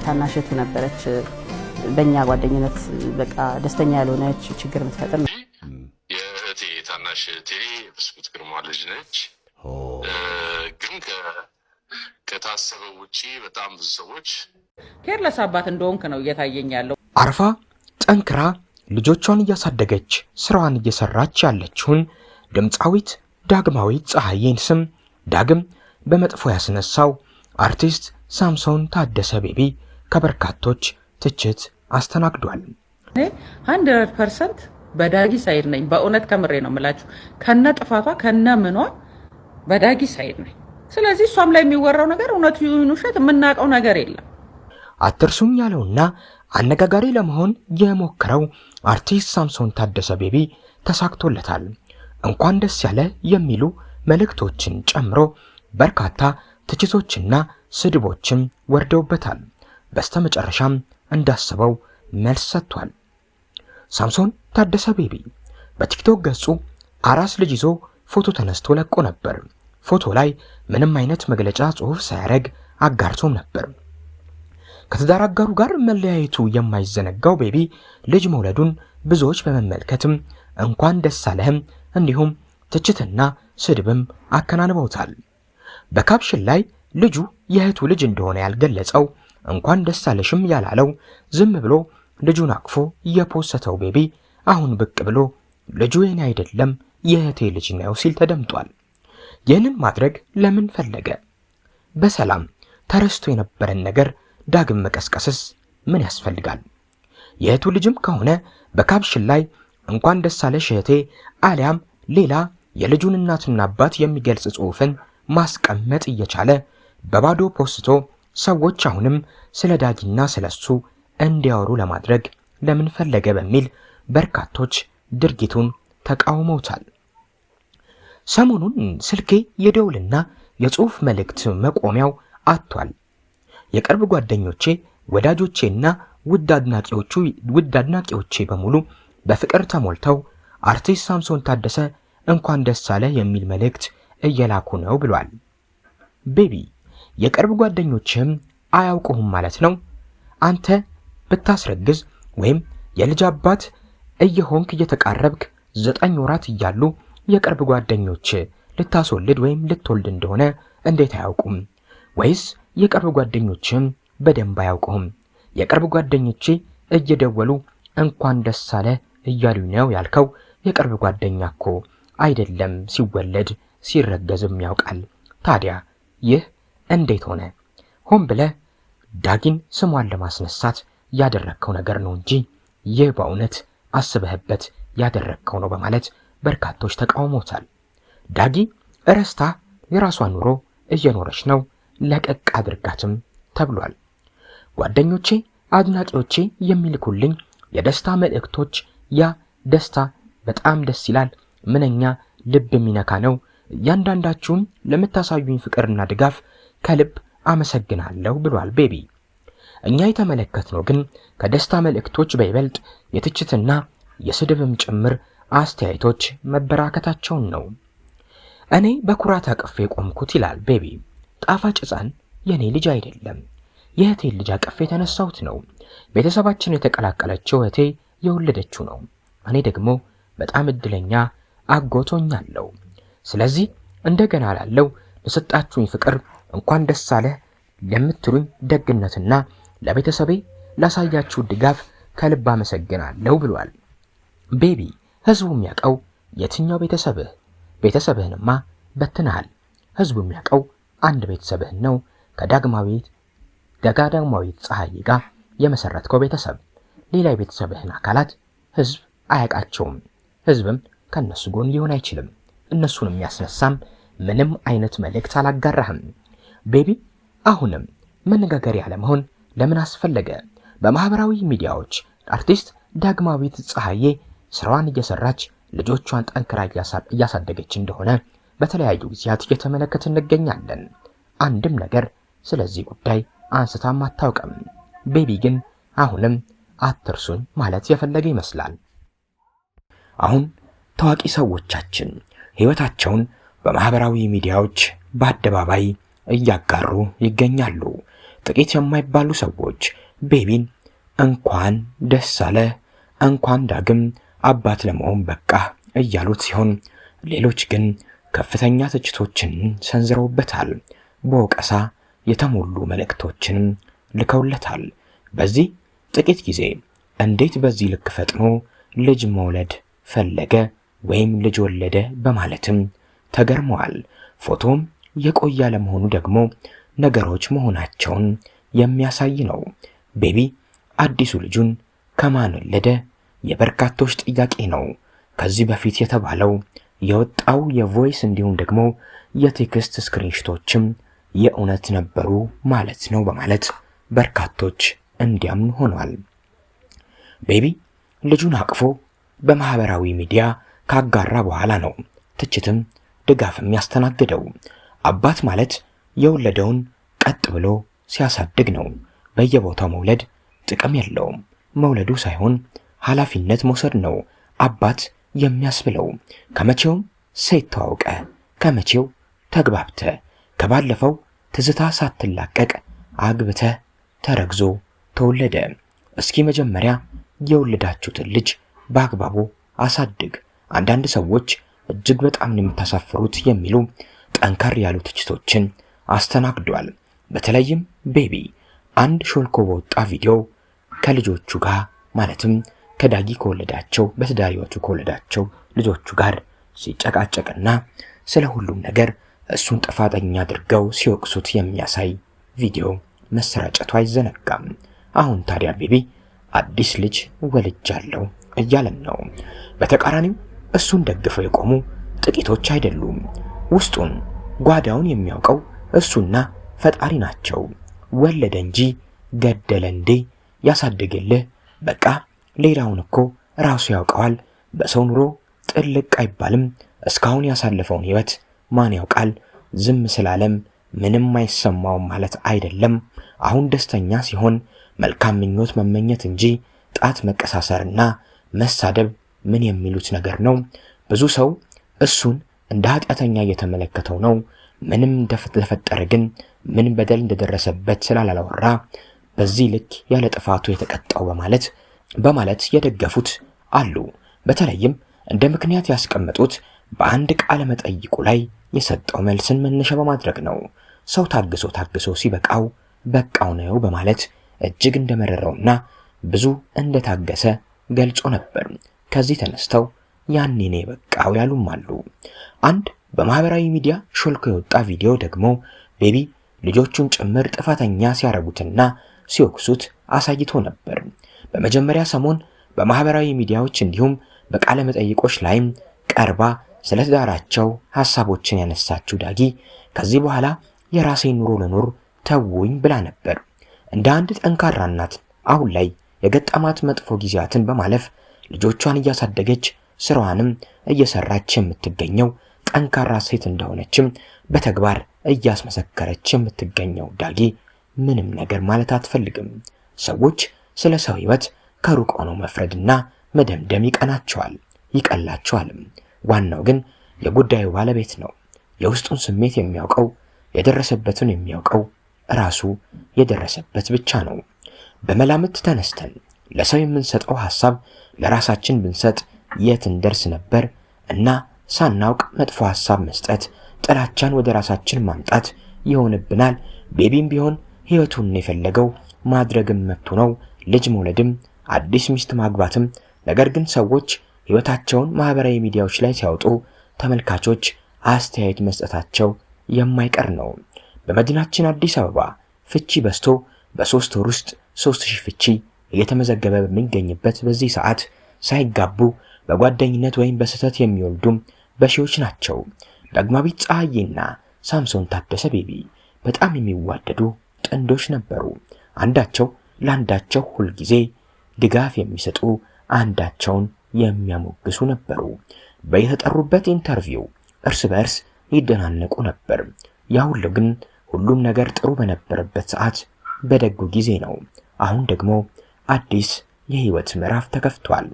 ታናሽቱ ነበረች በእኛ ጓደኝነት በቃ ደስተኛ ያልሆነች ችግር የምትፈጥር የእህቴ ታናሽ እህቴ ብስኩት ግርማ ልጅ ነች። ግን ከታሰበው ውጪ በጣም ብዙ ሰዎች ኬርለስ አባት እንደሆንክ ነው እየታየኝ ያለው። አርፋ ጠንክራ ልጆቿን እያሳደገች ስራዋን እየሰራች ያለችውን ድምፃዊት ዳግማዊት ፀሐዬን ስም ዳግም በመጥፎ ያስነሳው አርቲስት ሳምሶን ታደሰ ቤቢ ከበርካቶች ትችት አስተናግዷል። 100% በዳጊ ሳይድ ነኝ። በእውነት ከምሬ ነው የምላችሁ። ከነ ጥፋቷ ከነ ምኗ በዳጊ ሳይድ ነኝ። ስለዚህ እሷም ላይ የሚወራው ነገር እውነቱ ይሁን ውሸት የምናውቀው ነገር የለም። አትርሱኝ ያለውና አነጋጋሪ ለመሆን የሞከረው አርቲስት ሳምሶን ታደሰ ቤቢ ተሳክቶለታል። እንኳን ደስ ያለ የሚሉ መልእክቶችን ጨምሮ በርካታ ትችቶችና ስድቦችን ወርደውበታል። በስተመጨረሻም እንዳሰበው መልስ ሰጥቷል። ሳምሶን ታደሰ ቤቢ በቲክቶክ ገጹ አራስ ልጅ ይዞ ፎቶ ተነስቶ ለቆ ነበር። ፎቶ ላይ ምንም አይነት መግለጫ ጽሑፍ ሳያደርግ አጋርቶም ነበር። ከትዳር አጋሩ ጋር መለያየቱ የማይዘነጋው ቤቢ ልጅ መውለዱን ብዙዎች በመመልከትም እንኳን ደስ አለህም እንዲሁም ትችትና ስድብም አከናንበውታል። በካፕሽን ላይ ልጁ የእህቱ ልጅ እንደሆነ ያልገለጸው እንኳን ደስ አለሽም ያላለው ዝም ብሎ ልጁን አቅፎ የፖሰተው ቤቢ አሁን ብቅ ብሎ ልጁ የኔ አይደለም የእህቴ ልጅ ነው ሲል ተደምጧል። ይህንን ማድረግ ለምን ፈለገ? በሰላም ተረስቶ የነበረን ነገር ዳግም መቀስቀስስ ምን ያስፈልጋል? የእህቱ ልጅም ከሆነ በካፕሽን ላይ እንኳን ደስ አለሽ እህቴ አሊያም ሌላ የልጁን እናትና አባት የሚገልጽ ጽሑፍን ማስቀመጥ እየቻለ በባዶ ፖስቶ ሰዎች አሁንም ስለ ዳጊና ስለሱ እንዲያወሩ ለማድረግ ለምን ፈለገ በሚል በርካቶች ድርጊቱን ተቃውመውታል። ሰሞኑን ስልኬ የደውልና የጽሑፍ መልእክት መቆሚያው አጥቷል። የቅርብ ጓደኞቼ ወዳጆቼና ውድ አድናቂዎቼ በሙሉ በፍቅር ተሞልተው አርቲስት ሳምሶን ታደሰ እንኳን ደስ አለ የሚል መልእክት እየላኩ ነው ብሏል። ቤቢ የቅርብ ጓደኞችም አያውቁህም ማለት ነው? አንተ ብታስረግዝ ወይም የልጅ አባት እየሆንክ እየተቃረብክ 9 ወራት እያሉ የቅርብ ጓደኞች ልታስወልድ ወይም ልትወልድ እንደሆነ እንዴት አያውቁም? ወይስ የቅርብ ጓደኞችም በደንብ አያውቁህም? የቅርብ ጓደኞቼ እየደወሉ እንኳን ደስ አለ እያሉ ነው ያልከው የቅርብ ጓደኛ እኮ አይደለም ሲወለድ ሲረገዝም ያውቃል። ታዲያ ይህ እንዴት ሆነ? ሆን ብለህ ዳጊን ስሟን ለማስነሳት ያደረግከው ነገር ነው እንጂ ይህ በእውነት አስበህበት ያደረግከው ነው በማለት በርካቶች ተቃውሞታል። ዳጊ እረስታ የራሷን ኑሮ እየኖረች ነው፣ ለቀቅ አድርጋትም ተብሏል። ጓደኞቼ አድናቂዎቼ የሚልኩልኝ የደስታ መልእክቶች ያ ደስታ በጣም ደስ ይላል፣ ምንኛ ልብ የሚነካ ነው። እያንዳንዳችሁም ለምታሳዩኝ ፍቅርና ድጋፍ ከልብ አመሰግናለሁ ብሏል ቤቢ። እኛ የተመለከትነው ግን ከደስታ መልእክቶች በይበልጥ የትችትና የስድብም ጭምር አስተያየቶች መበራከታቸውን ነው። እኔ በኩራት አቅፌ ቆምኩት ይላል ቤቢ። ጣፋጭ ሕፃን የኔ ልጅ አይደለም፣ የእህቴን ልጅ አቅፌ የተነሳሁት ነው። ቤተሰባችን የተቀላቀለችው እህቴ የወለደችው ነው። እኔ ደግሞ በጣም እድለኛ አጎቶኛለሁ። ስለዚህ እንደገና ላለው ለሰጣችሁኝ ፍቅር እንኳን ደስ አለ ለምትሉኝ ደግነትና ለቤተሰቤ ላሳያችሁ ድጋፍ ከልብ አመሰግናለሁ ብሏል ቤቢ። ህዝቡ የሚያውቀው የትኛው ቤተሰብህንማ በትነሃል። ህዝቡ የሚያውቀው አንድ ቤተሰብህን ነው፣ ከዳግማዊት ፀሐዬ ጋር የመሰረትከው ቤተሰብ። ሌላ የቤተሰብህን አካላት ህዝብ አያውቃቸውም። ህዝብም ከነሱ ጎን ሊሆን አይችልም። እነሱን የሚያስነሳም ምንም አይነት መልእክት አላጋራህም ቤቢ። አሁንም መነጋገሪያ ለመሆን ለምን አስፈለገ? በማህበራዊ ሚዲያዎች አርቲስት ዳግማዊት ፀሐዬ ስራዋን እየሰራች ልጆቿን ጠንክራ እያሳደገች እንደሆነ በተለያዩ ጊዜያት እየተመለከትን እንገኛለን። አንድም ነገር ስለዚህ ጉዳይ አንስታም አታውቅም። ቤቢ ግን አሁንም አትርሱኝ ማለት የፈለገ ይመስላል። አሁን ታዋቂ ሰዎቻችን ህይወታቸውን በማህበራዊ ሚዲያዎች በአደባባይ እያጋሩ ይገኛሉ። ጥቂት የማይባሉ ሰዎች ቤቢን እንኳን ደስ አለ፣ እንኳን ዳግም አባት ለመሆን በቃ እያሉት ሲሆን ሌሎች ግን ከፍተኛ ትችቶችን ሰንዝረውበታል። በወቀሳ የተሞሉ መልእክቶችንም ልከውለታል። በዚህ ጥቂት ጊዜ እንዴት በዚህ ልክ ፈጥኖ ልጅ መውለድ ፈለገ ወይም ልጅ ወለደ በማለትም ተገርመዋል። ፎቶም የቆየ ለመሆኑ ደግሞ ነገሮች መሆናቸውን የሚያሳይ ነው። ቤቢ አዲሱ ልጁን ከማን ወለደ? የበርካቶች ጥያቄ ነው። ከዚህ በፊት የተባለው የወጣው የቮይስ እንዲሁም ደግሞ የቴክስት ስክሪንሾቶችም የእውነት ነበሩ ማለት ነው በማለት በርካቶች እንዲያምኑ ሆኗል። ቤቢ ልጁን አቅፎ በማህበራዊ ሚዲያ ካጋራ በኋላ ነው ትችትም ድጋፍም ያስተናገደው። አባት ማለት የወለደውን ቀጥ ብሎ ሲያሳድግ ነው። በየቦታው መውለድ ጥቅም የለውም። መውለዱ ሳይሆን ኃላፊነት መውሰድ ነው አባት የሚያስብለው። ከመቼውም ሴት ተዋውቀ፣ ከመቼው ተግባብተ፣ ከባለፈው ትዝታ ሳትላቀቅ አግብተ ተረግዞ ተወለደ። እስኪ መጀመሪያ የወለዳችሁትን ልጅ በአግባቡ አሳድግ። አንዳንድ ሰዎች እጅግ በጣም የምታሳፍሩት የሚሉ ጠንከር ያሉ ትችቶችን አስተናግዷል። በተለይም ቤቢ አንድ ሾልኮ በወጣ ቪዲዮ ከልጆቹ ጋር ማለትም ከዳጊ ከወለዳቸው በትዳር ሕይወቱ ከወለዳቸው ልጆቹ ጋር ሲጨቃጨቅና ስለ ሁሉም ነገር እሱን ጥፋተኛ አድርገው ሲወቅሱት የሚያሳይ ቪዲዮ መሰራጨቱ አይዘነጋም። አሁን ታዲያ ቤቢ አዲስ ልጅ ወልጃለሁ እያለን ነው። በተቃራኒው እሱን ደግፈው የቆሙ ጥቂቶች አይደሉም። ውስጡን ጓዳውን የሚያውቀው እሱና ፈጣሪ ናቸው። ወለደ እንጂ ገደለ እንዴ? ያሳድግልህ በቃ ሌላውን እኮ ራሱ ያውቀዋል። በሰው ኑሮ ጥልቅ አይባልም። እስካሁን ያሳለፈውን ህይወት ማን ያውቃል? ዝም ስላለም ምንም አይሰማውም ማለት አይደለም። አሁን ደስተኛ ሲሆን መልካም ምኞት መመኘት እንጂ ጣት መቀሳሰርና መሳደብ ምን የሚሉት ነገር ነው? ብዙ ሰው እሱን እንደ ኃጢአተኛ እየተመለከተው ነው። ምንም እንደተፈጠረ ግን ምን በደል እንደደረሰበት ስላላወራ በዚህ ልክ ያለ ጥፋቱ የተቀጣው በማለት የደገፉት አሉ። በተለይም እንደ ምክንያት ያስቀመጡት በአንድ ቃለ መጠይቁ ላይ የሰጠው መልስን መነሻ በማድረግ ነው። ሰው ታግሶ ሲበቃው በቃው ነው በማለት እጅግ እንደመረረውና ብዙ እንደታገሰ ገልጾ ነበር። ከዚህ ተነስተው ያኔ ነው በቃው ያሉም አሉ። አንድ በማህበራዊ ሚዲያ ሾልኮ የወጣ ቪዲዮ ደግሞ ቤቢ ልጆቹን ጭምር ጥፋተኛ ሲያረጉትና ሲወቅሱት አሳይቶ ነበር። በመጀመሪያ ሰሞን በማህበራዊ ሚዲያዎች እንዲሁም በቃለ መጠይቆች ላይም ቀርባ ስለ ትዳራቸው ሐሳቦችን ያነሳችው ዳጊ ከዚህ በኋላ የራሴን ኑሮ ልኖር ተውኝ ብላ ነበር። እንደ አንድ ጠንካራ እናት አሁን ላይ የገጠማት መጥፎ ጊዜያትን በማለፍ ልጆቿን እያሳደገች ስራዋንም እየሰራች የምትገኘው ጠንካራ ሴት እንደሆነችም በተግባር እያስመሰከረች የምትገኘው ዳጊ ምንም ነገር ማለት አትፈልግም። ሰዎች ስለ ሰው ህይወት ከሩቅ ሆነው መፍረድና መደምደም ይቀላቸዋልም። ዋናው ግን የጉዳዩ ባለቤት ነው። የውስጡን ስሜት የሚያውቀው የደረሰበትን የሚያውቀው ራሱ የደረሰበት ብቻ ነው። በመላምት ተነስተን ለሰው የምንሰጠው ሐሳብ ለራሳችን ብንሰጥ የት እንደርስ ነበር እና ሳናውቅ መጥፎ ሐሳብ መስጠት፣ ጥላቻን ወደ ራሳችን ማምጣት ይሆንብናል። ቤቢም ቢሆን ህይወቱን የፈለገው ማድረግም መብቱ ነው፣ ልጅ መውለድም አዲስ ሚስት ማግባትም። ነገር ግን ሰዎች ህይወታቸውን ማህበራዊ ሚዲያዎች ላይ ሲያወጡ ተመልካቾች አስተያየት መስጠታቸው የማይቀር ነው። በመዲናችን አዲስ አበባ ፍቺ በዝቶ በ3 ወር ውስጥ 3000 ፍቺ እየተመዘገበ በሚገኝበት በዚህ ሰዓት ሳይጋቡ በጓደኝነት ወይም በስህተት የሚወልዱም በሺዎች ናቸው። ዳግማዊት ፀሐዬና ሳምሶን ታደሰ ቤቢ በጣም የሚዋደዱ ጥንዶች ነበሩ። አንዳቸው ለአንዳቸው ሁልጊዜ ድጋፍ የሚሰጡ፣ አንዳቸውን የሚያሞግሱ ነበሩ። በየተጠሩበት ኢንተርቪው እርስ በርስ ይደናነቁ ነበር። ያ ሁሉ ግን ሁሉም ነገር ጥሩ በነበረበት ሰዓት በደጉ ጊዜ ነው። አሁን ደግሞ አዲስ የህይወት ምዕራፍ ተከፍቷል።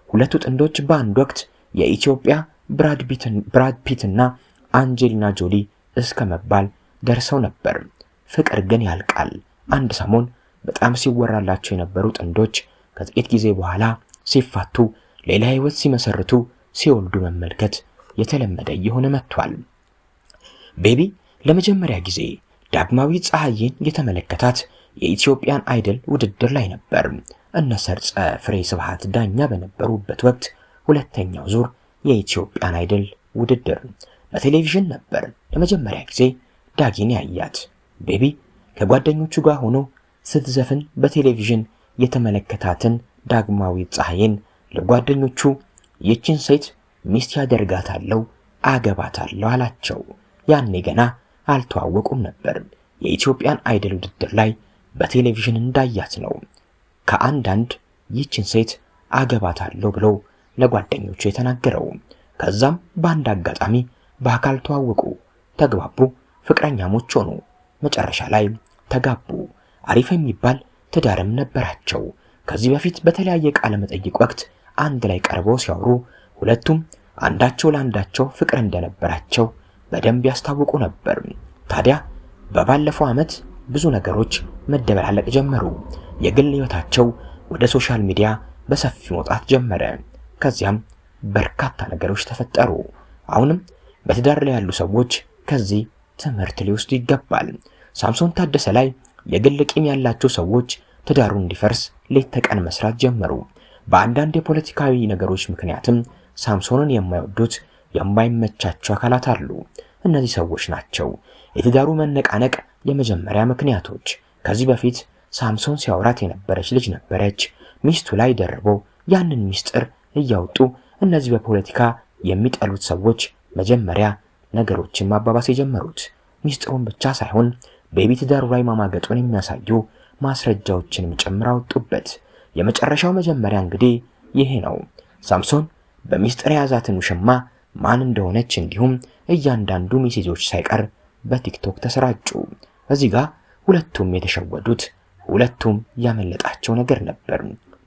ሁለቱ ጥንዶች በአንድ ወቅት የኢትዮጵያ ብራድ ፒትና አንጀሊና ጆሊ እስከ መባል ደርሰው ነበር። ፍቅር ግን ያልቃል፣ አንድ ሰሞን በጣም ሲወራላቸው የነበሩ ጥንዶች ከጥቂት ጊዜ በኋላ ሲፋቱ፣ ሌላ ህይወት ሲመሰርቱ፣ ሲወልዱ መመልከት የተለመደ እየሆነ መጥቷል። ቤቢ ለመጀመሪያ ጊዜ ዳግማዊት ፀሐይን የተመለከታት የኢትዮጵያን አይደል ውድድር ላይ ነበር። እነ ሰርጸ ፍሬ ስብሐት ዳኛ በነበሩበት ወቅት ሁለተኛው ዙር የኢትዮጵያን አይደል ውድድር በቴሌቪዥን ነበር ለመጀመሪያ ጊዜ ዳጊን ያያት። ቤቢ ከጓደኞቹ ጋር ሆኖ ስትዘፍን በቴሌቪዥን የተመለከታትን ዳግማዊት ፀሐይን ለጓደኞቹ ይህችን ሴት ሚስት ያደርጋታለሁ፣ አገባታለሁ አላቸው። ያኔ ገና አልተዋወቁም ነበር። የኢትዮጵያን አይደል ውድድር ላይ በቴሌቪዥን እንዳያት ነው ከአንዳንድ ይህችን ሴት አገባታለሁ ብሎ ለጓደኞቹ የተናገረው። ከዛም በአንድ አጋጣሚ በአካል ተዋወቁ፣ ተግባቡ፣ ፍቅረኛሞች ሆኑ። መጨረሻ ላይ ተጋቡ። አሪፍ የሚባል ትዳርም ነበራቸው። ከዚህ በፊት በተለያየ ቃለ መጠይቅ ወቅት አንድ ላይ ቀርበው ሲያወሩ ሁለቱም አንዳቸው ለአንዳቸው ፍቅር እንደነበራቸው በደንብ ያስታውቁ ነበር። ታዲያ በባለፈው ዓመት ብዙ ነገሮች መደበላለቅ ጀመሩ። የግል ህይወታቸው ወደ ሶሻል ሚዲያ በሰፊ መውጣት ጀመረ። ከዚያም በርካታ ነገሮች ተፈጠሩ። አሁንም በትዳር ላይ ያሉ ሰዎች ከዚህ ትምህርት ሊወስዱ ይገባል። ሳምሶን ታደሰ ላይ የግል ቂም ያላቸው ሰዎች ትዳሩ እንዲፈርስ ሌት ተቀን መስራት ጀመሩ። በአንዳንድ የፖለቲካዊ ነገሮች ምክንያትም ሳምሶንን የማይወዱት የማይመቻቸው አካላት አሉ። እነዚህ ሰዎች ናቸው የትዳሩ መነቃነቅ የመጀመሪያ ምክንያቶች። ከዚህ በፊት ሳምሶን ሲያወራት የነበረች ልጅ ነበረች። ሚስቱ ላይ ደርበው ያንን ሚስጥር እያወጡ እነዚህ በፖለቲካ የሚጠሉት ሰዎች መጀመሪያ ነገሮችን ማባባስ የጀመሩት ሚስጥሩን ብቻ ሳይሆን ቤቢ ትዳሩ ላይ ማማገጡን የሚያሳዩ ማስረጃዎችንም ጭምር አወጡበት። የመጨረሻው መጀመሪያ እንግዲህ ይሄ ነው። ሳምሶን በሚስጥር የያዛትን ውሽማ ማን እንደሆነች እንዲሁም እያንዳንዱ ሜሴጆች ሳይቀር በቲክቶክ ተሰራጩ። እዚህ ጋር ሁለቱም የተሸወዱት፣ ሁለቱም ያመለጣቸው ነገር ነበር።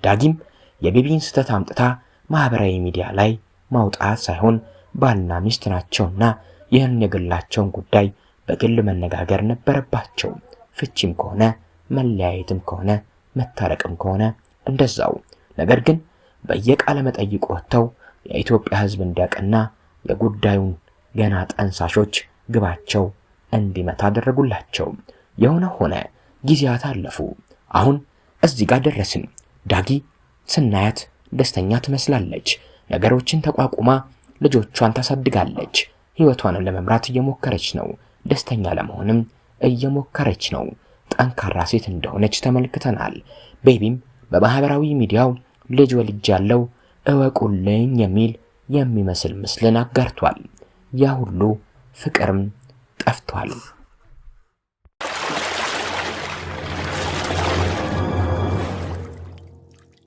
ዳጊም የቤቢን ስህተት አምጥታ ማህበራዊ ሚዲያ ላይ ማውጣት ሳይሆን ባልና ሚስት ናቸውና ይህን የግላቸውን ጉዳይ በግል መነጋገር ነበረባቸው። ፍቺም ከሆነ መለያየትም ከሆነ መታረቅም ከሆነ እንደዛው። ነገር ግን በየቃለ መጠይቁ ወጥተው የኢትዮጵያ ሕዝብ እንዲያቀና የጉዳዩን ገና ጠንሳሾች ግባቸው እንዲመታ አደረጉላቸው። የሆነ ሆነ፣ ጊዜያት አለፉ። አሁን እዚህ ጋር ደረስን። ዳጊ ስናያት ደስተኛ ትመስላለች። ነገሮችን ተቋቁማ ልጆቿን ታሳድጋለች። ህይወቷን ለመምራት እየሞከረች ነው። ደስተኛ ለመሆንም እየሞከረች ነው። ጠንካራ ሴት እንደሆነች ተመልክተናል። ቤቢም በማህበራዊ ሚዲያው ልጅ ወልጃለሁ እወቁልኝ የሚል የሚመስል ምስልን አጋርቷል። ያ ሁሉ ፍቅርም ጠፍቷል።